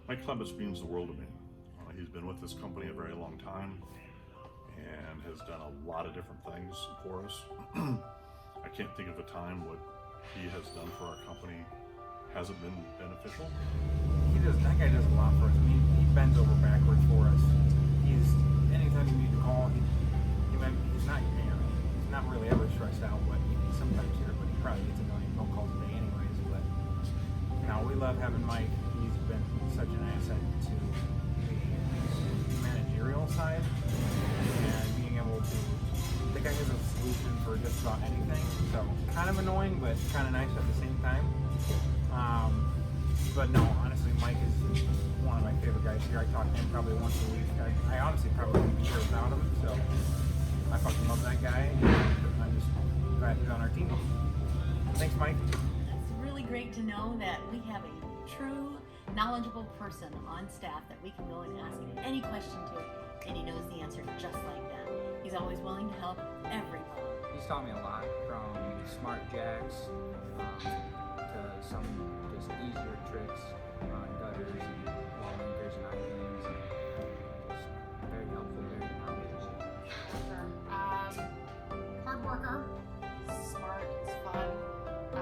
Mike Clementz means the world to me. He's been with this company a very long time and has done a lot of different things for us. I can't think of a time what he has done for our company hasn't been beneficial. That guy does a lot for us. I mean, he bends over backwards for us. Anytime you need to call, he's not really ever stressed out, but sometimes here, but he probably gets a million phone calls a day anyways. But we love having Mike. He's been such an asset to the managerial side and being able to. The guy has a solution for just about anything. So kind of annoying, but kind of nice at the same time. But no, honestly, Mike is one of my favorite guys here. I talk to him probably once a week. I honestly probably wouldn't be here without him. So I fucking love that guy. I'm just glad he's on our team. Thanks, Mike. It's really great to know that we have a true, knowledgeable person on staff that we can go and ask any question to, and he knows the answer just like that. He's always willing to help everybody. He's taught me a lot, from smart jacks to some just easier tricks on gutters and wall anchors and I-beams. Just very helpful, very knowledgeable. Sure. Hard worker, he's smart, he's fun. I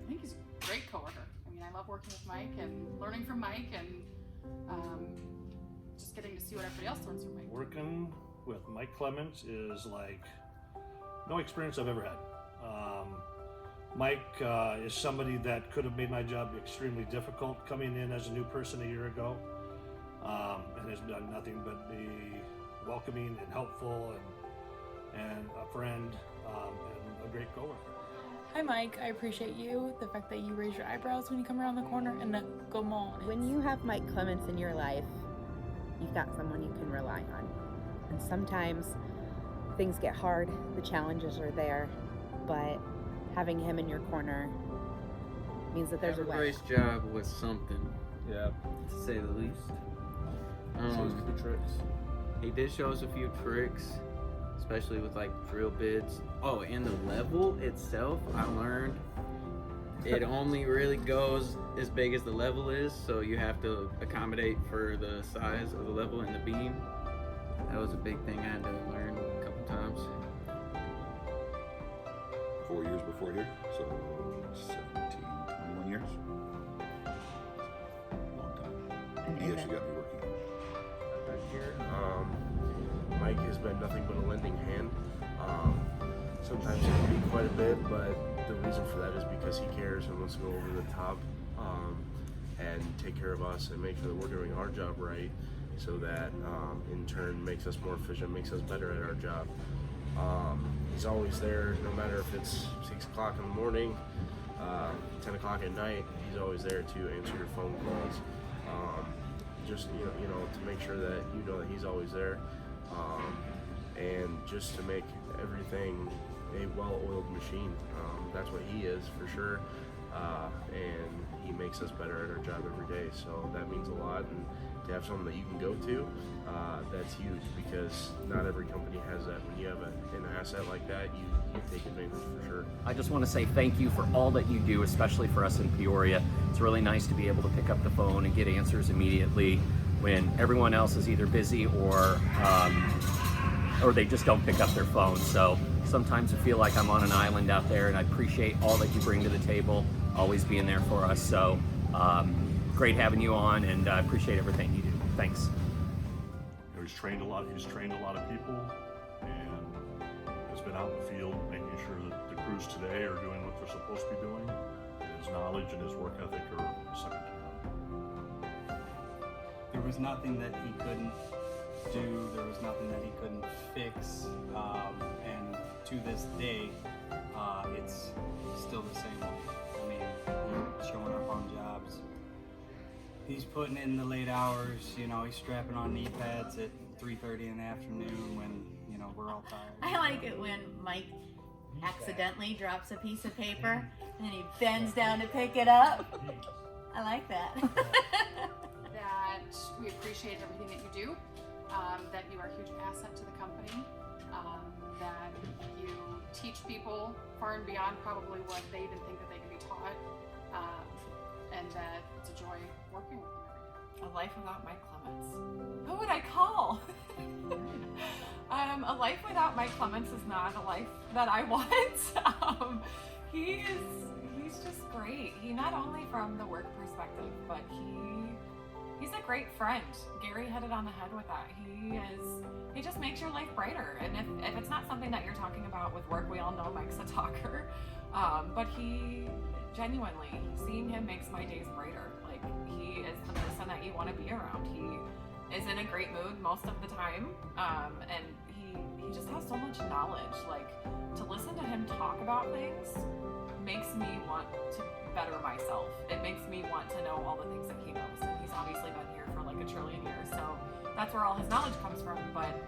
think he's a great coworker. I mean, I love working with Mike and learning from Mike and just getting to see what everybody else learns from Mike. Working with Mike Clementz is like no experience I've ever had. Mike is somebody that could have made my job extremely difficult coming in as a new person a year ago, and has done nothing but be welcoming and helpful and a friend and a great coworker. Hi Mike, I appreciate you, the fact that you raise your eyebrows when you come around the corner and go mall. When you have Mike Clementz in your life, you've got someone you can rely on. And sometimes things get hard, the challenges are there, but having him in your corner means that there's a way. Everybody's job was something, Yeah. to say the least. So it's good tricks. He did show us a few tricks, especially with like drill bits. Oh, and the level itself, I learned it only really goes as big as the level is, so you have to accommodate for the size of the level and the beam. That was a big thing I had to learn a couple times. 4 years before here, so 17, 21 years. Long time. He actually got me working. Back here, Mike has been nothing but a lending hand. Sometimes it can be quite a bit, but the reason for that is because he cares and wants to go over the top and take care of us and make sure that we're doing our job right, so that in turn makes us more efficient, makes us better at our job. He's always there, no matter if it's 6 o'clock in the morning, 10 o'clock at night. He's always there to answer your phone calls. Just you know, to make sure that you know that he's always there, and just to make everything a well-oiled machine. That's what he is for sure, and he makes us better at our job every day. So that means a lot, and to have someone that you can go to, that's huge, because not every company has that. When you have an asset like that, you take advantage for sure. I just want to say thank you for all that you do, especially for us in Peoria. It's really nice to be able to pick up the phone and get answers immediately when everyone else is either busy or they just don't pick up their phone. So sometimes I feel like I'm on an island out there, and I appreciate all that you bring to the table, always being there for us. So great having you on, and I appreciate everything you do. Thanks. He's trained a lot of people, and has been out in the field making sure that the crews today are doing what they're supposed to be doing. His knowledge and his work ethic are second to none. There was nothing that he couldn't do. There was nothing that he couldn't fix. And to this day, it's still the same way. I mean, showing up on jobs. He's putting in the late hours, you know, he's strapping on knee pads at 3:30 in the afternoon when, you know, we're all tired. I like it when Mike accidentally drops a piece of paper and he bends down to pick it up. I like that. That we appreciate everything that you do, that you are a huge asset to the company, that you teach people far and beyond probably what they even think that they can be taught, and that it's a joy working with him every day? A life without Mike Clementz. Who would I call? A life without Mike Clementz is not a life that I want. He's just great. He not only from the work perspective, but he's a great friend. Gary hit it on the head with that. He just makes your life brighter. And if it's not something that you're talking about with work, we all know Mike's a talker. But he genuinely, seeing him makes my days brighter. Like, he is the person that you want to be around. He is in a great mood most of the time. And he just has so much knowledge. Like, to listen to him talk about things makes me want to better myself. It makes me want to know all the things that he knows. And he's obviously been here for like a trillion years, so that's where all his knowledge comes from. But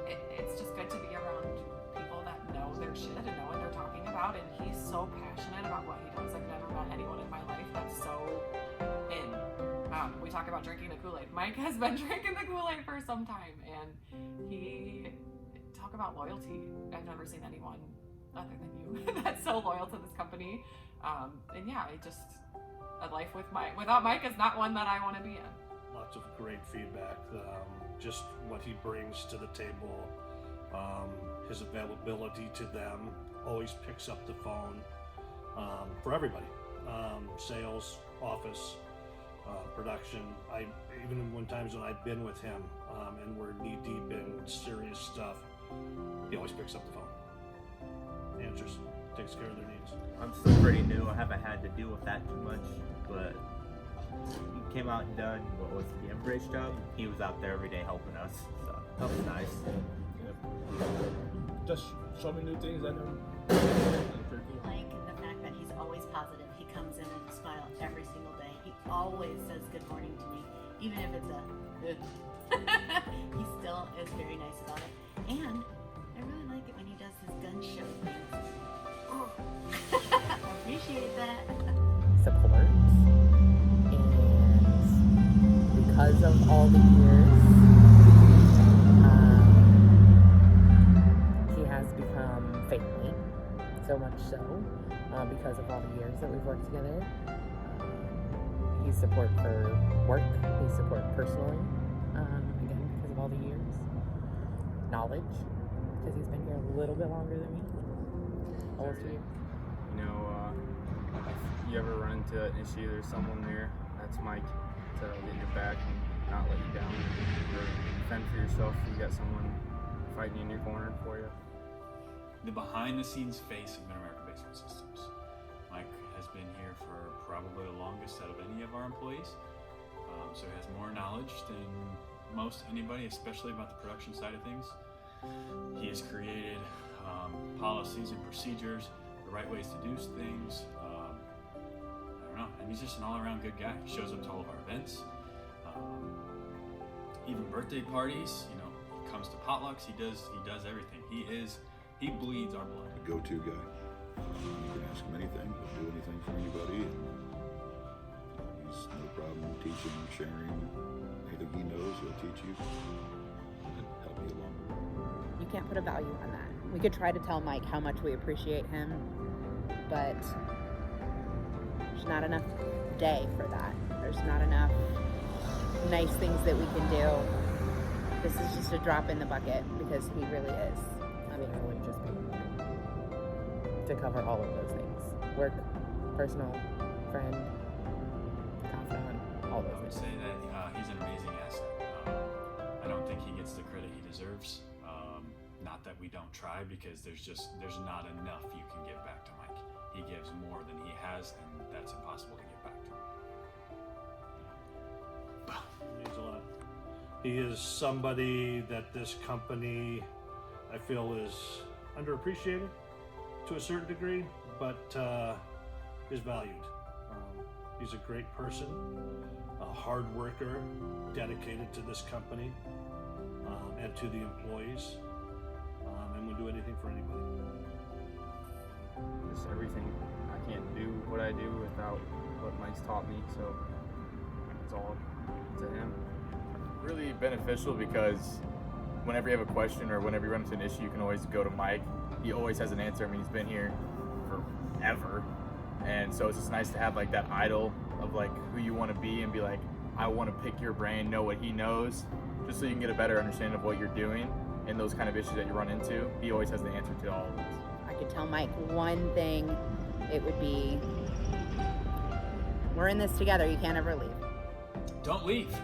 it's just good to be around people that know their shit and know what they're talking about. And he's so passionate about what he does. I've never met anyone in my life that's so in. We talk about drinking the Kool-Aid. Mike has been drinking the Kool-Aid for some time, and he talk about loyalty. I've never seen anyone other than you that's so loyal to this company. And yeah, a life without Mike is not one that I want to be in. Lots of great feedback. Just what he brings to the table, his availability to them, always picks up the phone for everybody. Sales, office, production. Even when times when I've been with him and we're knee deep in serious stuff, he always picks up the phone, answers, takes care of their needs. I'm still pretty new. I haven't had to deal with that too much, but he came out and done what was the Embrace job. He was out there every day helping us, so that was nice. Just show me new things. I know. Like the fact that he's always positive. He comes in with a smile every single day. He always says good morning to me, even if it's he still is very nice about it. And I really like it when he does his gun show things. I appreciate that. Support. And because of all the years, he has become family. So much so, because of all the years that we've worked together. He's support for work, he's support personally, again, because of all the years. Knowledge, because he's been here a little bit longer than me. Almost 2 years. You know, if you ever run into an issue, there's someone there, that's Mike, to get your back and not let you down, or fend for yourself. You got someone fighting in your corner for you. The behind-the-scenes face of MidAmerica Basement Systems. Mike has been here for probably the longest out of any of our employees, so he has more knowledge than most anybody, especially about the production side of things. He has created policies and procedures, the right ways to do things. I don't know, and he's just an all-around good guy. He shows up to all of our events, even birthday parties. You know, he comes to potlucks. He does everything. He bleeds our blood. A go-to guy. You can ask him anything. He'll do anything for anybody. And, he's no problem teaching, sharing. Anything he knows, he'll teach you and help you along the way. You can't put a value on that. We could try to tell Mike how much we appreciate him, but there's not enough day for that. There's not enough nice things that we can do. This is just a drop in the bucket because he really is. I mean, really just to cover all of those things. Work, personal, friend, confidant, all those I would things. say that he's an amazing asset. I don't think he gets the credit he deserves. Not that we don't try, because there's not enough you can give back to Mike. He gives more than he has, and that's impossible to give back to him. He means a lot. He is somebody that this company, I feel, is underappreciated to a certain degree, but is valued. He's a great person, a hard worker, dedicated to this company and to the employees, and would do anything for anybody. Just everything. I can't do what I do without what Mike's taught me, so it's all to him. Really beneficial because whenever you have a question or whenever you run into an issue, you can always go to Mike. He always has an answer. I mean, he's been here forever. And so it's just nice to have like that idol of like who you want to be and be like, I want to pick your brain, know what he knows, just so you can get a better understanding of what you're doing and those kind of issues that you run into. He always has the answer to all of this. I could tell Mike one thing, it would be, we're in this together, you can't ever leave. Don't leave.